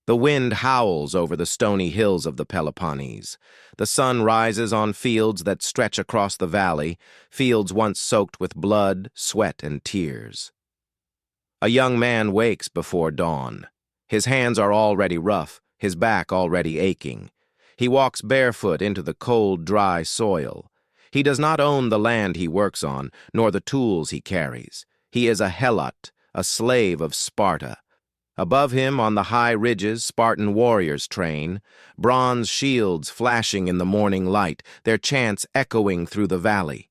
The wind howls over the stony hills of the Peloponnese. The sun rises on fields that stretch across the valley, fields once soaked with blood, sweat, and tears. A young man wakes before dawn. His hands are already rough, his back already aching. He walks barefoot into the cold, dry soil. He does not own the land he works on, nor the tools he carries. He is a Helot, a slave of Sparta. Above him, on the high ridges, Spartan warriors train, bronze shields flashing in the morning light, their chants echoing through the valley.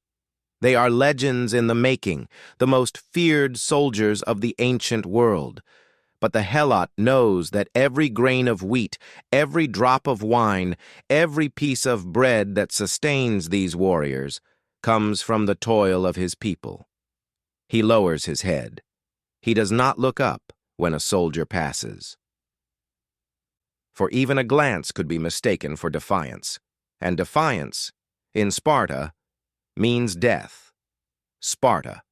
They are legends in the making, the most feared soldiers of the ancient world. But the Helot knows that every grain of wheat, every drop of wine, every piece of bread that sustains these warriors comes from the toil of his people. He lowers his head. He does not look up when a soldier passes. For even a glance could be mistaken for defiance, and defiance, in Sparta, means death. Sparta,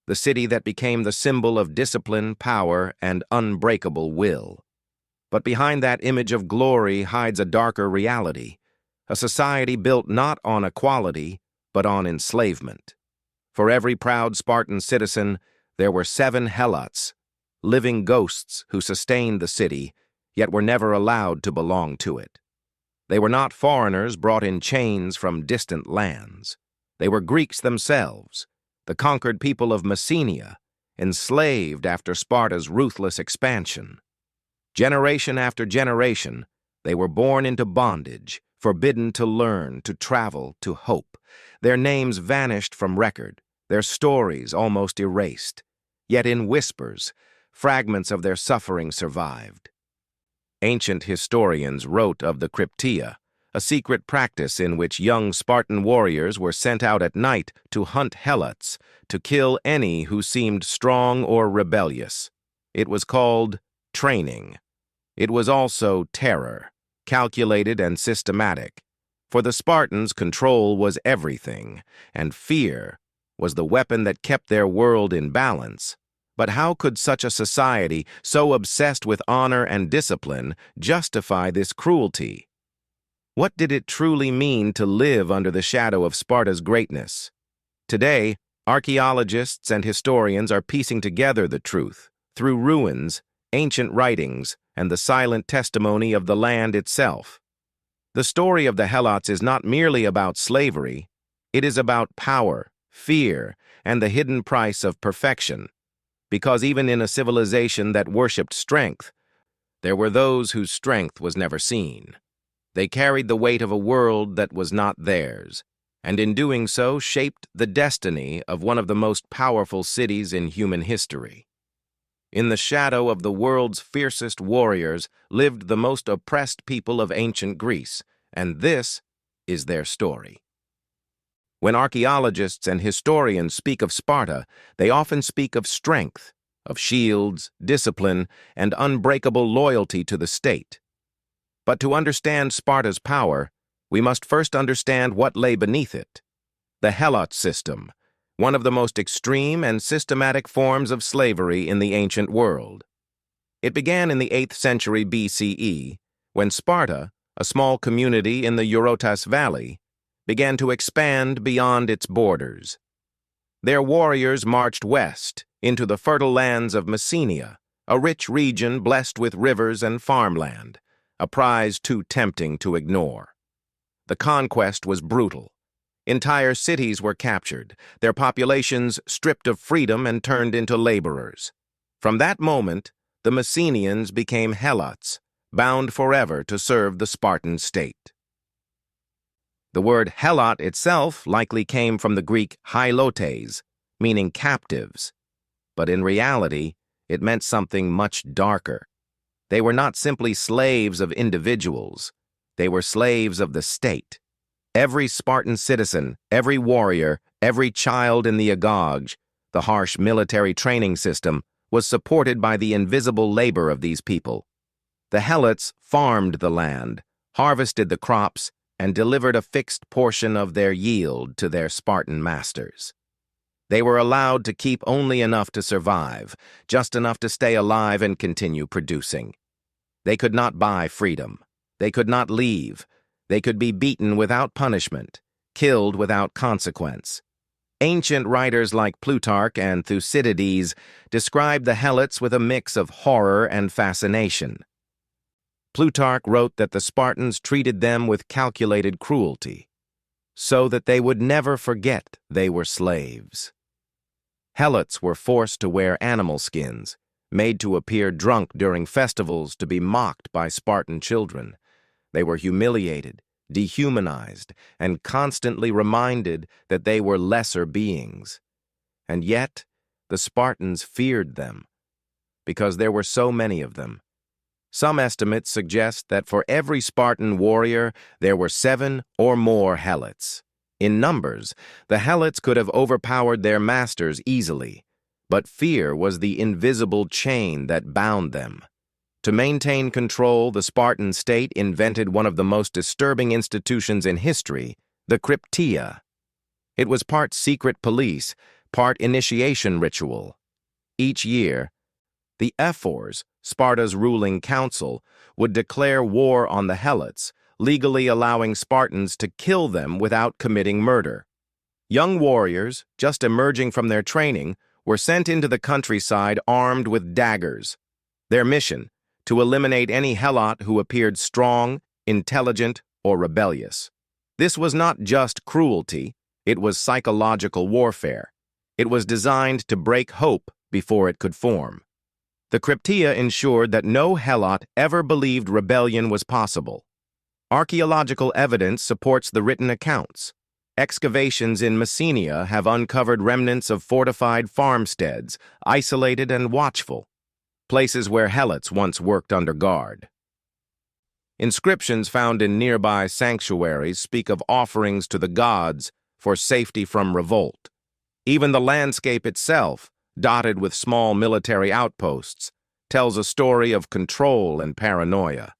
the city that became the symbol of discipline, power, and unbreakable will. But behind that image of glory hides a darker reality, a society built not on equality, but on enslavement. For every proud Spartan citizen, there were 7 Helots, living ghosts who sustained the city, yet were never allowed to belong to it. They were not foreigners brought in chains from distant lands. They were Greeks themselves, the conquered people of Messenia, enslaved after Sparta's ruthless expansion. Generation after generation, they were born into bondage, forbidden to learn, to travel, to hope. Their names vanished from record, their stories almost erased. Yet in whispers, fragments of their suffering survived. Ancient historians wrote of the Crypteia, a secret practice in which young Spartan warriors were sent out at night to hunt Helots, to kill any who seemed strong or rebellious. It was called training. It was also terror, calculated and systematic. For the Spartans, control was everything, and fear was the weapon that kept their world in balance. But how could such a society, so obsessed with honor and discipline, justify this cruelty? What did it truly mean to live under the shadow of Sparta's greatness? Today, archaeologists and historians are piecing together the truth through ruins, ancient writings, and the silent testimony of the land itself. The story of the Helots is not merely about slavery. It is about power, fear, and the hidden price of perfection. Because even in a civilization that worshipped strength, there were those whose strength was never seen. They carried the weight of a world that was not theirs, and in doing so shaped the destiny of one of the most powerful cities in human history. In the shadow of the world's fiercest warriors lived the most oppressed people of ancient Greece, and this is their story. When archaeologists and historians speak of Sparta, they often speak of strength, of shields, discipline, and unbreakable loyalty to the state. But to understand Sparta's power, we must first understand what lay beneath it. The Helot system, one of the most extreme and systematic forms of slavery in the ancient world. It began in the 8th century BCE, when Sparta, a small community in the Eurotas Valley, began to expand beyond its borders. Their warriors marched west into the fertile lands of Messenia, a rich region blessed with rivers and farmland, a prize too tempting to ignore. The conquest was brutal. Entire cities were captured, their populations stripped of freedom and turned into laborers. From that moment, the Messenians became Helots, bound forever to serve the Spartan state. The word Helot itself likely came from the Greek Helotes, meaning captives, but in reality, it meant something much darker. They were not simply slaves of individuals, they were slaves of the state. Every Spartan citizen, every warrior, every child in the Agog, the harsh military training system, was supported by the invisible labor of these people. The Helots farmed the land, harvested the crops, and delivered a fixed portion of their yield to their Spartan masters. They were allowed to keep only enough to survive, just enough to stay alive and continue producing. They could not buy freedom. They could not leave. They could be beaten without punishment, killed without consequence. Ancient writers like Plutarch and Thucydides describe the Helots with a mix of horror and fascination. Plutarch wrote that the Spartans treated them with calculated cruelty, so that they would never forget they were slaves. Helots were forced to wear animal skins, made to appear drunk during festivals to be mocked by Spartan children. They were humiliated, dehumanized, and constantly reminded that they were lesser beings. And yet, the Spartans feared them, because there were so many of them. Some estimates suggest that for every Spartan warrior, there were 7 or more Helots. In numbers, the Helots could have overpowered their masters easily, but fear was the invisible chain that bound them. To maintain control, the Spartan state invented one of the most disturbing institutions in history, the Crypteia. It was part secret police, part initiation ritual. Each year, the ephors, Sparta's ruling council, would declare war on the Helots, legally allowing Spartans to kill them without committing murder. Young warriors, just emerging from their training, were sent into the countryside armed with daggers. Their mission, to eliminate any Helot who appeared strong, intelligent, or rebellious. This was not just cruelty, it was psychological warfare. It was designed to break hope before it could form. The Crypteia ensured that no Helot ever believed rebellion was possible. Archaeological evidence supports the written accounts. Excavations in Messenia have uncovered remnants of fortified farmsteads, isolated and watchful, places where Helots once worked under guard. Inscriptions found in nearby sanctuaries speak of offerings to the gods for safety from revolt. Even the landscape itself, dotted with small military outposts, tells a story of control and paranoia.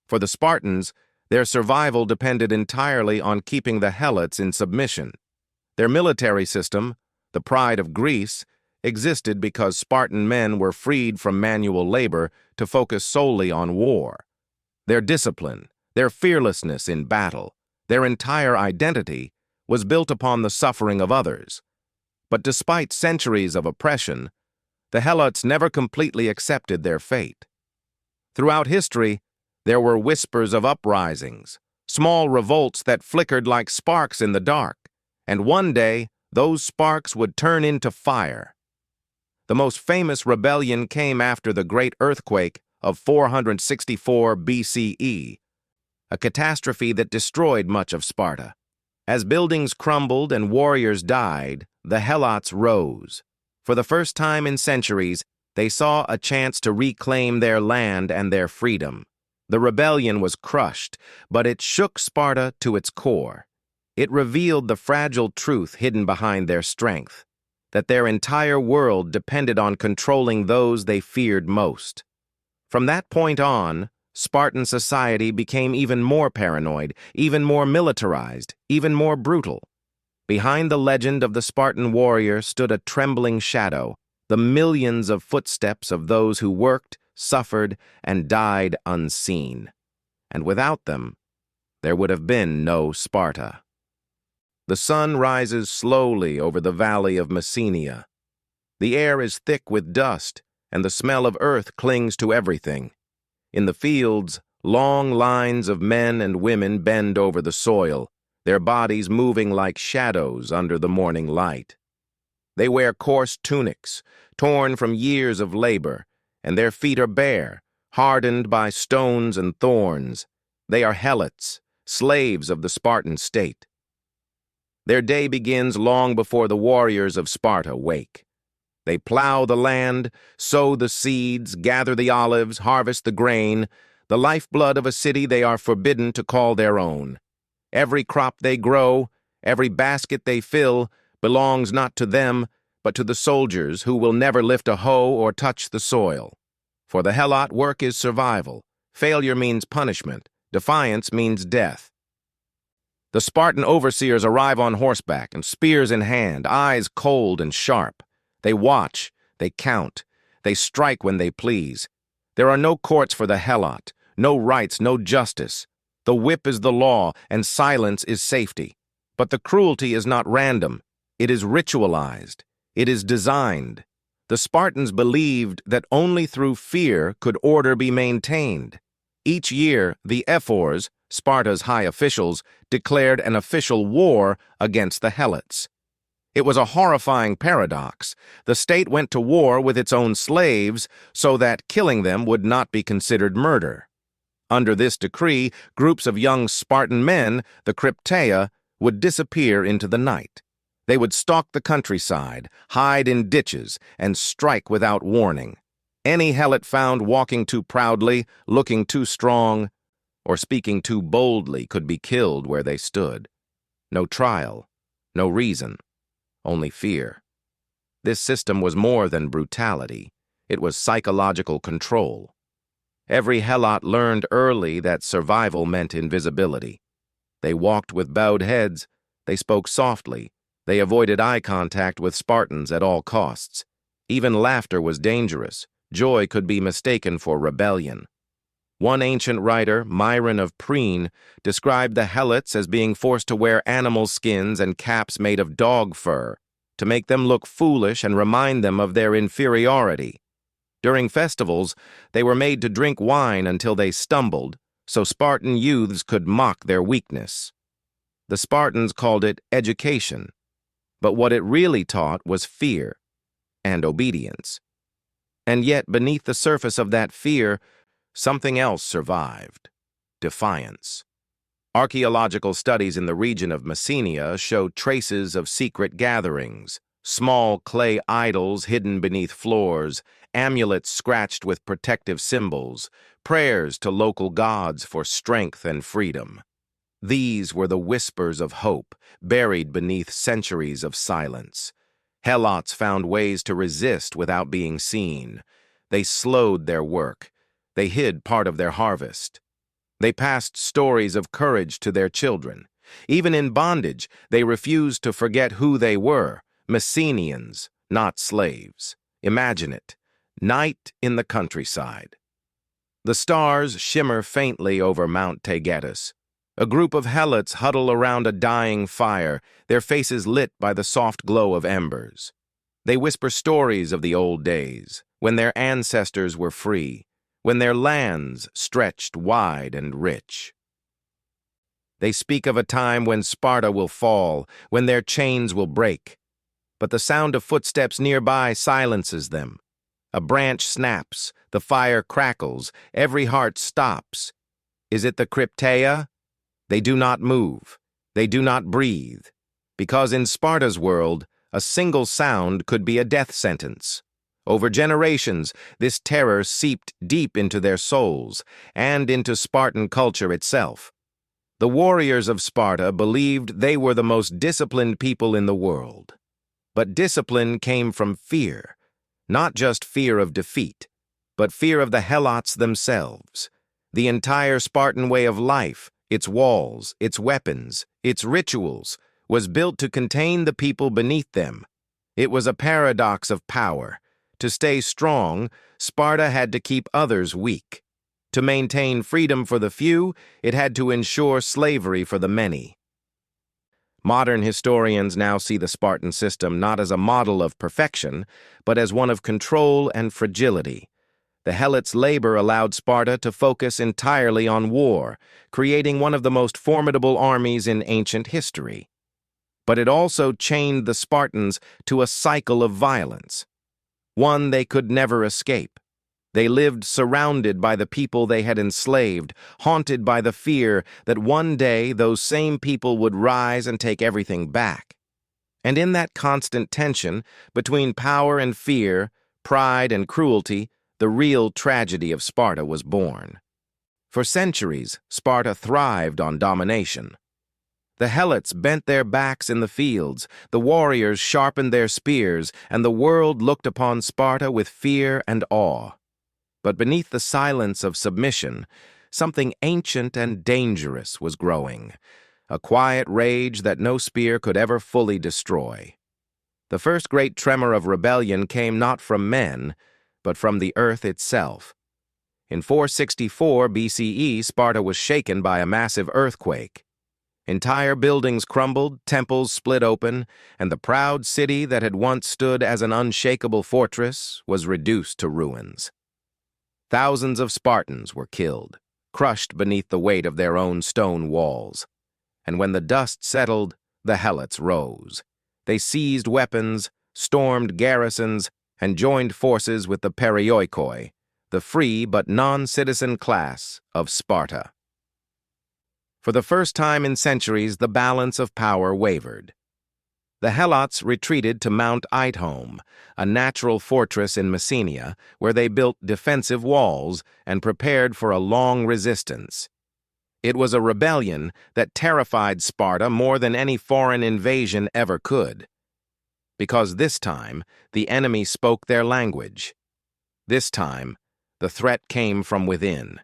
For the Spartans, their survival depended entirely on keeping the Helots in submission. Their military system, the pride of Greece, existed because Spartan men were freed from manual labor to focus solely on war. Their discipline, their fearlessness in battle, their entire identity was built upon the suffering of others. But despite centuries of oppression, the Helots never completely accepted their fate. Throughout history, there were whispers of uprisings, small revolts that flickered like sparks in the dark, and one day, those sparks would turn into fire. The most famous rebellion came after the Great Earthquake of 464 BCE, a catastrophe that destroyed much of Sparta. As buildings crumbled and warriors died, the Helots rose. For the first time in centuries, they saw a chance to reclaim their land and their freedom. The rebellion was crushed, but it shook Sparta to its core. It revealed the fragile truth hidden behind their strength, that their entire world depended on controlling those they feared most. From that point on, Spartan society became even more paranoid, even more militarized, even more brutal. Behind the legend of the Spartan warrior stood a trembling shadow, the millions of footsteps of those who worked, suffered, and died unseen. And without them, there would have been no Sparta. The sun rises slowly over the valley of Messenia. The air is thick with dust, and the smell of earth clings to everything. In the fields, long lines of men and women bend over the soil, their bodies moving like shadows under the morning light. They wear coarse tunics, torn from years of labor, and their feet are bare, hardened by stones and thorns. They are Helots, slaves of the Spartan state. Their day begins long before the warriors of Sparta wake. They plow the land, sow the seeds, gather the olives, harvest the grain, the lifeblood of a city they are forbidden to call their own. Every crop they grow, every basket they fill, belongs not to them, but to the soldiers who will never lift a hoe or touch the soil. For the Helot, work is survival. Failure means punishment. Defiance means death. The Spartan overseers arrive on horseback and spears in hand, eyes cold and sharp. They watch, they count, they strike when they please. There are no courts for the Helot, no rights, no justice. The whip is the law, and silence is safety. But the cruelty is not random. It is ritualized. It is designed. The Spartans believed that only through fear could order be maintained. Each year, the ephors, Sparta's high officials, declared an official war against the Helots. It was a horrifying paradox. The state went to war with its own slaves so that killing them would not be considered murder. Under this decree, groups of young Spartan men, the Crypteia, would disappear into the night. They would stalk the countryside, hide in ditches, and strike without warning. Any Helot found walking too proudly, looking too strong, or speaking too boldly could be killed where they stood. No trial, no reason, only fear. This system was more than brutality. It was psychological control. Every Helot learned early that survival meant invisibility. They walked with bowed heads, they spoke softly, they avoided eye contact with Spartans at all costs. Even laughter was dangerous. Joy could be mistaken for rebellion. One ancient writer, Myron of Priene, described the Helots as being forced to wear animal skins and caps made of dog fur, to make them look foolish and remind them of their inferiority. During festivals, they were made to drink wine until they stumbled, so Spartan youths could mock their weakness. The Spartans called it education, but what it really taught was fear and obedience. And yet, beneath the surface of that fear, something else survived: defiance. Archaeological studies in the region of Messenia show traces of secret gatherings, small clay idols hidden beneath floors, amulets scratched with protective symbols, prayers to local gods for strength and freedom. These were the whispers of hope, buried beneath centuries of silence. Helots found ways to resist without being seen. They slowed their work. They hid part of their harvest. They passed stories of courage to their children. Even in bondage, they refused to forget who they were: Messenians, not slaves. Imagine it: night in the countryside. The stars shimmer faintly over Mount Ithome. A group of Helots huddle around a dying fire, their faces lit by the soft glow of embers. They whisper stories of the old days, when their ancestors were free, when their lands stretched wide and rich. They speak of a time when Sparta will fall, when their chains will break. But the sound of footsteps nearby silences them. A branch snaps, the fire crackles, every heart stops. Is it the Crypteia? They do not move. They do not breathe. Because in Sparta's world, a single sound could be a death sentence. Over generations, this terror seeped deep into their souls and into Spartan culture itself. The warriors of Sparta believed they were the most disciplined people in the world. But discipline came from fear, not just fear of defeat, but fear of the Helots themselves. The entire Spartan way of life, its walls, its weapons, its rituals, was built to contain the people beneath them. It was a paradox of power. To stay strong, Sparta had to keep others weak. To maintain freedom for the few, it had to ensure slavery for the many. Modern historians now see the Spartan system not as a model of perfection, but as one of control and fragility. The Helots' labor allowed Sparta to focus entirely on war, creating one of the most formidable armies in ancient history. But it also chained the Spartans to a cycle of violence, one they could never escape. They lived surrounded by the people they had enslaved, haunted by the fear that one day those same people would rise and take everything back. And in that constant tension between power and fear, pride and cruelty, the real tragedy of Sparta was born. For centuries, Sparta thrived on domination. The Helots bent their backs in the fields, the warriors sharpened their spears, and the world looked upon Sparta with fear and awe. But beneath the silence of submission, something ancient and dangerous was growing, a quiet rage that no spear could ever fully destroy. The first great tremor of rebellion came not from men, but from the earth itself. In 464 BCE, Sparta was shaken by a massive earthquake. Entire buildings crumbled, temples split open, and the proud city that had once stood as an unshakable fortress was reduced to ruins. Thousands of Spartans were killed, crushed beneath the weight of their own stone walls. And when the dust settled, the Helots rose. They seized weapons, stormed garrisons, and joined forces with the perioikoi, the free but non-citizen class of Sparta. For the first time in centuries, the balance of power wavered. The Helots retreated to Mount Ithome, a natural fortress in Messenia, where they built defensive walls and prepared for a long resistance. It was a rebellion that terrified Sparta more than any foreign invasion ever could. Because this time, the enemy spoke their language. This time, the threat came from within.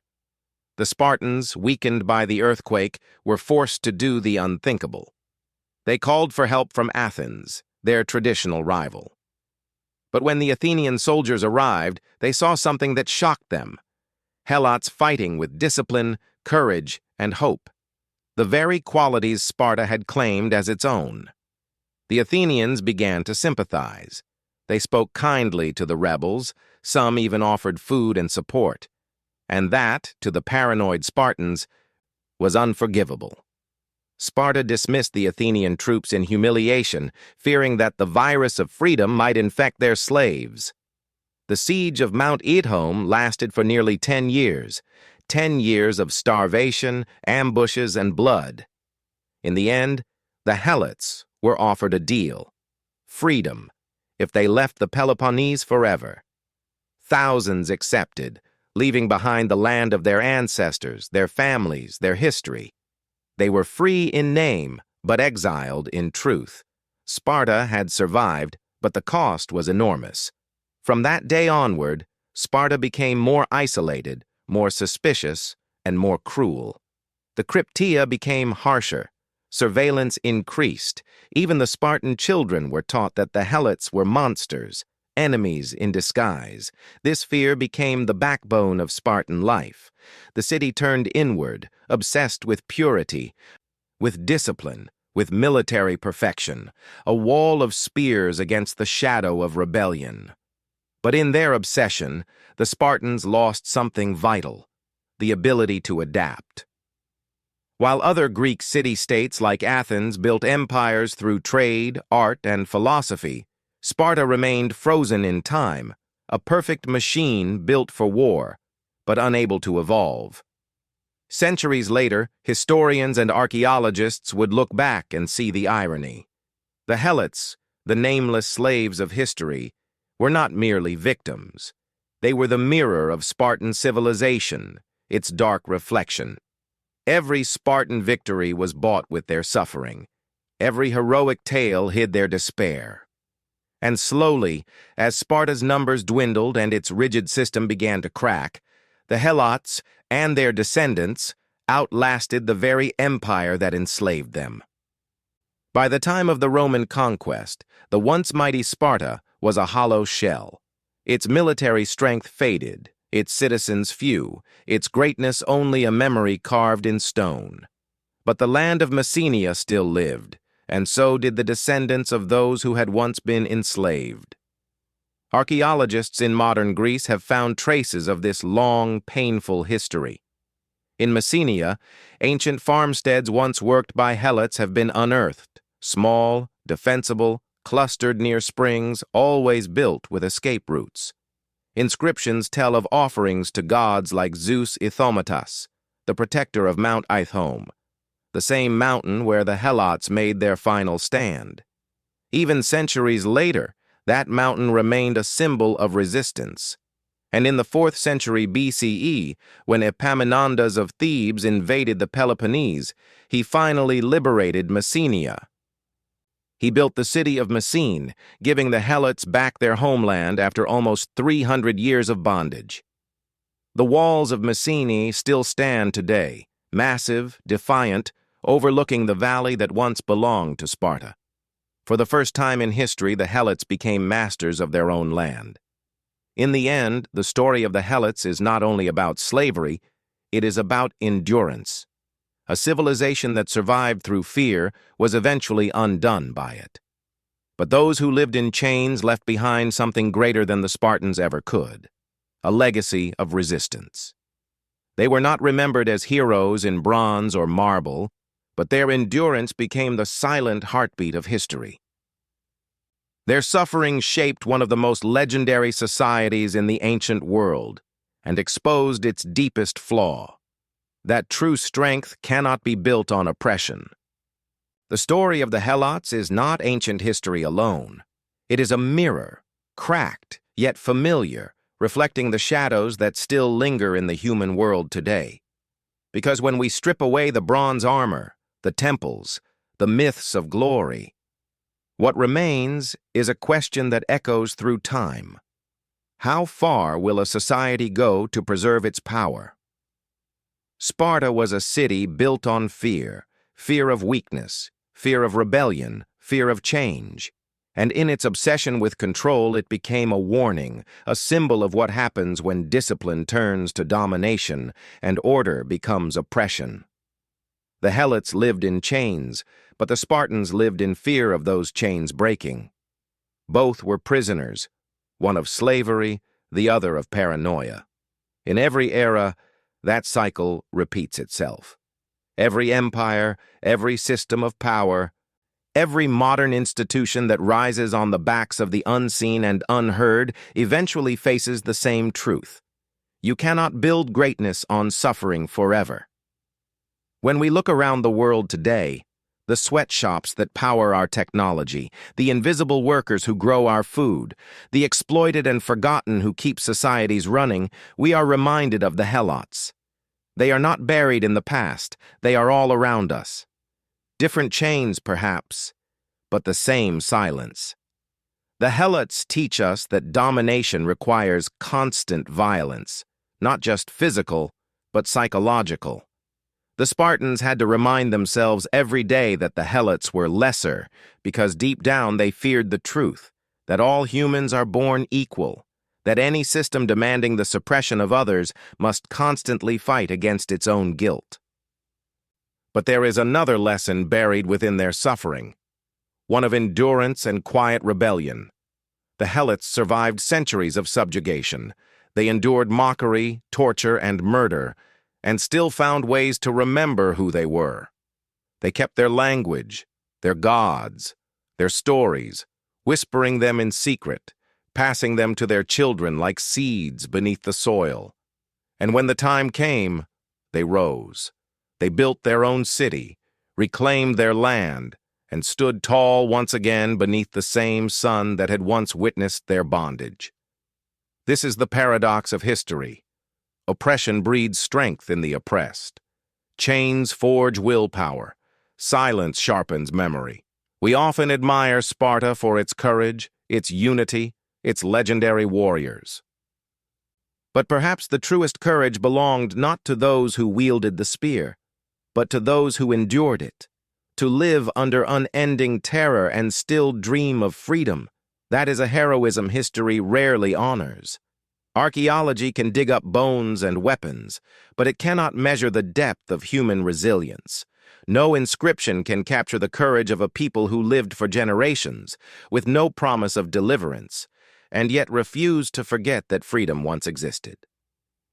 The Spartans, weakened by the earthquake, were forced to do the unthinkable. They called for help from Athens, their traditional rival. But when the Athenian soldiers arrived, they saw something that shocked them. Helots fighting with discipline, courage, and hope. The very qualities Sparta had claimed as its own. The Athenians began to sympathize. They spoke kindly to the rebels, some even offered food and support. And that, to the paranoid Spartans, was unforgivable. Sparta dismissed the Athenian troops in humiliation, fearing that the virus of freedom might infect their slaves. The siege of Mount Ithome lasted for nearly 10 years, 10 years of starvation, ambushes, and blood. In the end, the Helots were offered a deal: freedom, if they left the Peloponnese forever. Thousands accepted, leaving behind the land of their ancestors, their families, their history. They were free in name, but exiled in truth. Sparta had survived, but the cost was enormous. From that day onward, Sparta became more isolated, more suspicious, and more cruel. The Crypteia became harsher. Surveillance increased. Even the Spartan children were taught that the Helots were monsters, enemies in disguise. This fear became the backbone of Spartan life. The city turned inward, obsessed with purity, with discipline, with military perfection, a wall of spears against the shadow of rebellion. But in their obsession, the Spartans lost something vital: the ability to adapt. While other Greek city-states like Athens built empires through trade, art, and philosophy, Sparta remained frozen in time, a perfect machine built for war, but unable to evolve. Centuries later, historians and archaeologists would look back and see the irony. The Helots, the nameless slaves of history, were not merely victims. They were the mirror of Spartan civilization, its dark reflection. Every Spartan victory was bought with their suffering. Every heroic tale hid their despair. And slowly, as Sparta's numbers dwindled and its rigid system began to crack, the Helots and their descendants outlasted the very empire that enslaved them. By the time of the Roman conquest, the once mighty Sparta was a hollow shell. Its military strength faded, its citizens few, its greatness only a memory carved in stone. But the land of Messenia still lived, and so did the descendants of those who had once been enslaved. Archaeologists in modern Greece have found traces of this long, painful history. In Messenia, ancient farmsteads once worked by Helots have been unearthed, small, defensible, clustered near springs, always built with escape routes. Inscriptions tell of offerings to gods like Zeus Ithomatus, the protector of Mount Ithome, the same mountain where the Helots made their final stand. Even centuries later, that mountain remained a symbol of resistance. And in the 4th century BCE, when Epaminondas of Thebes invaded the Peloponnese, he finally liberated Messenia. He built the city of Messene, giving the Helots back their homeland after almost 300 years of bondage. The walls of Messene still stand today, massive, defiant, overlooking the valley that once belonged to Sparta. For the first time in history, the Helots became masters of their own land. In the end, the story of the Helots is not only about slavery, it is about endurance. A civilization that survived through fear was eventually undone by it. But those who lived in chains left behind something greater than the Spartans ever could, a legacy of resistance. They were not remembered as heroes in bronze or marble, but their endurance became the silent heartbeat of history. Their suffering shaped one of the most legendary societies in the ancient world and exposed its deepest flaw: that true strength cannot be built on oppression. The story of the Helots is not ancient history alone. It is a mirror, cracked yet familiar, reflecting the shadows that still linger in the human world today. Because when we strip away the bronze armor, the temples, the myths of glory, what remains is a question that echoes through time. How far will a society go to preserve its power? Sparta was a city built on fear, fear of weakness, fear of rebellion, fear of change. And in its obsession with control, it became a warning, a symbol of what happens when discipline turns to domination and order becomes oppression. The Helots lived in chains, but the Spartans lived in fear of those chains breaking. Both were prisoners, one of slavery, the other of paranoia. In every era, that cycle repeats itself. Every empire, every system of power, every modern institution that rises on the backs of the unseen and unheard eventually faces the same truth. You cannot build greatness on suffering forever. When we look around the world today, the sweatshops that power our technology, the invisible workers who grow our food, the exploited and forgotten who keep societies running, we are reminded of the Helots. They are not buried in the past, they are all around us. Different chains, perhaps, but the same silence. The Helots teach us that domination requires constant violence, not just physical, but psychological. The Spartans had to remind themselves every day that the Helots were lesser, because deep down they feared the truth, that all humans are born equal, that any system demanding the suppression of others must constantly fight against its own guilt. But there is another lesson buried within their suffering, one of endurance and quiet rebellion. The Helots survived centuries of subjugation. They endured mockery, torture, and murder, and still found ways to remember who they were. They kept their language, their gods, their stories, whispering them in secret, passing them to their children like seeds beneath the soil. And when the time came, they rose. They built their own city, reclaimed their land, and stood tall once again beneath the same sun that had once witnessed their bondage. This is the paradox of history. Oppression breeds strength in the oppressed. Chains forge willpower. Silence sharpens memory. We often admire Sparta for its courage, its unity, its legendary warriors. But perhaps the truest courage belonged not to those who wielded the spear, but to those who endured it. To live under unending terror and still dream of freedom, that is a heroism history rarely honors. Archaeology can dig up bones and weapons, but it cannot measure the depth of human resilience. No inscription can capture the courage of a people who lived for generations, with no promise of deliverance, and yet refused to forget that freedom once existed.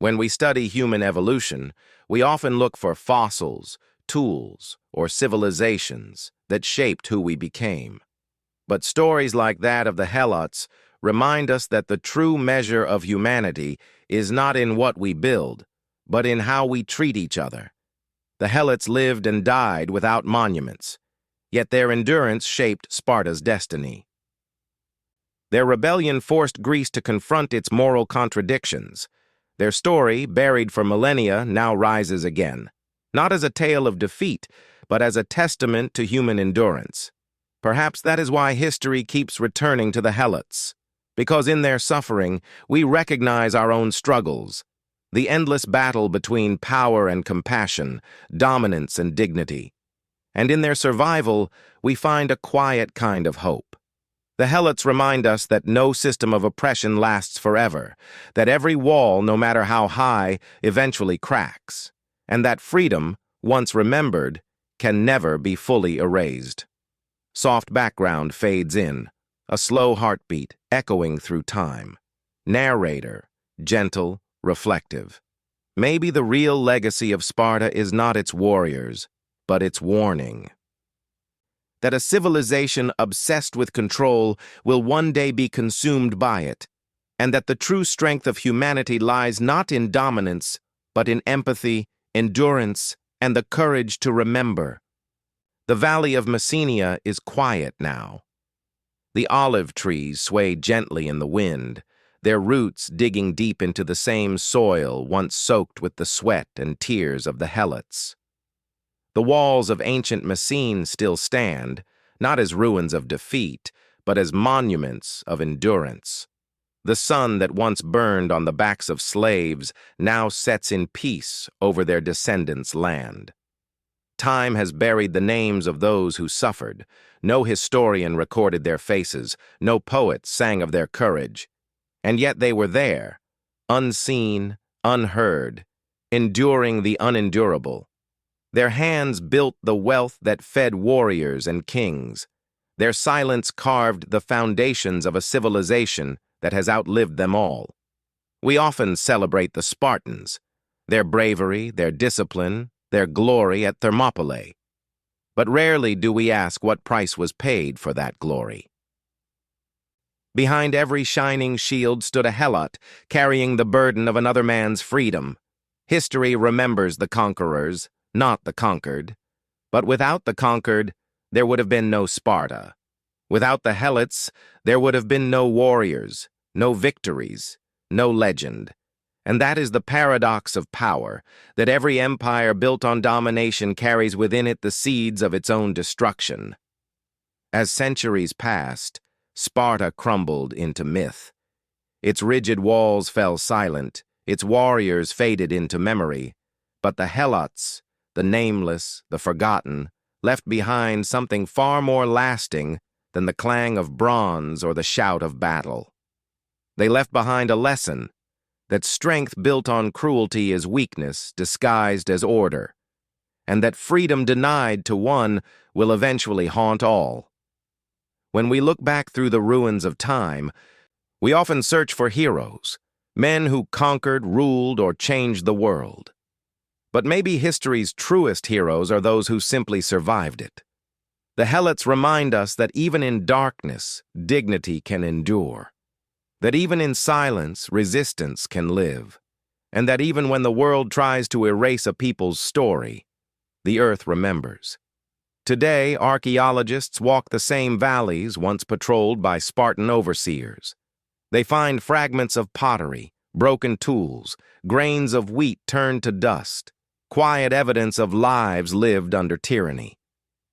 When we study human evolution, we often look for fossils, tools, or civilizations that shaped who we became. But stories like that of the Helots remind us that the true measure of humanity is not in what we build, but in how we treat each other. The Helots lived and died without monuments, yet their endurance shaped Sparta's destiny. Their rebellion forced Greece to confront its moral contradictions. Their story, buried for millennia, now rises again, not as a tale of defeat, but as a testament to human endurance. Perhaps that is why history keeps returning to the Helots, because in their suffering, we recognize our own struggles, the endless battle between power and compassion, dominance and dignity. And in their survival, we find a quiet kind of hope. The Helots remind us that no system of oppression lasts forever, that every wall, no matter how high, eventually cracks, and that freedom, once remembered, can never be fully erased. Soft background fades in, a slow heartbeat echoing through time. Narrator, gentle, reflective. Maybe the real legacy of Sparta is not its warriors, but its warning. That a civilization obsessed with control will one day be consumed by it, and that the true strength of humanity lies not in dominance, but in empathy, endurance, and the courage to remember. The valley of Messenia is quiet now. The olive trees sway gently in the wind, their roots digging deep into the same soil once soaked with the sweat and tears of the Helots. The walls of ancient Messene still stand, not as ruins of defeat, but as monuments of endurance. The sun that once burned on the backs of slaves now sets in peace over their descendants' land. Time has buried the names of those who suffered. No historian recorded their faces, no poet sang of their courage. And yet they were there, unseen, unheard, enduring the unendurable. Their hands built the wealth that fed warriors and kings. Their silence carved the foundations of a civilization that has outlived them all. We often celebrate the Spartans, their bravery, their discipline, their glory at Thermopylae. But rarely do we ask what price was paid for that glory. Behind every shining shield stood a Helot, carrying the burden of another man's freedom. History remembers the conquerors, not the conquered. But without the conquered, there would have been no Sparta. Without the Helots, there would have been no warriors, no victories, no legend. And that is the paradox of power, that every empire built on domination carries within it the seeds of its own destruction. As centuries passed, Sparta crumbled into myth. Its rigid walls fell silent, its warriors faded into memory, but the Helots, the nameless, the forgotten, left behind something far more lasting than the clang of bronze or the shout of battle. They left behind a lesson, that strength built on cruelty is weakness disguised as order, and that freedom denied to one will eventually haunt all. When we look back through the ruins of time, we often search for heroes, men who conquered, ruled, or changed the world. But maybe history's truest heroes are those who simply survived it. The Helots remind us that even in darkness, dignity can endure, that even in silence, resistance can live, and that even when the world tries to erase a people's story, the earth remembers. Today, archaeologists walk the same valleys once patrolled by Spartan overseers. They find fragments of pottery, broken tools, grains of wheat turned to dust, quiet evidence of lives lived under tyranny.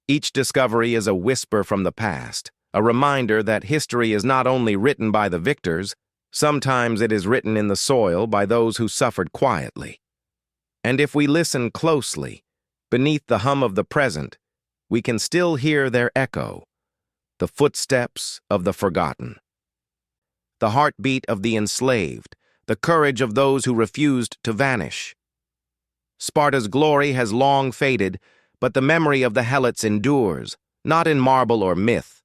Each discovery is a whisper from the past, a reminder that history is not only written by the victors, sometimes it is written in the soil by those who suffered quietly. And if we listen closely, beneath the hum of the present, we can still hear their echo, the footsteps of the forgotten. The heartbeat of the enslaved, the courage of those who refused to vanish. Sparta's glory has long faded, but the memory of the Helots endures, not in marble or myth,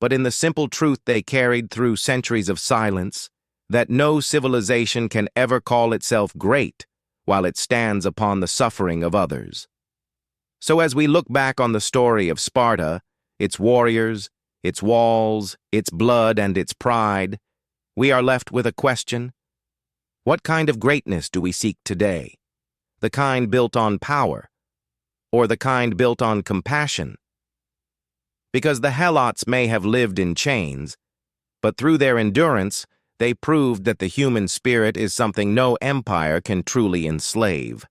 but in the simple truth they carried through centuries of silence, that no civilization can ever call itself great while it stands upon the suffering of others. So as we look back on the story of Sparta, its warriors, its walls, its blood, and its pride, we are left with a question. What kind of greatness do we seek today? The kind built on power, or the kind built on compassion? Because the Helots may have lived in chains, but through their endurance, they proved that the human spirit is something no empire can truly enslave.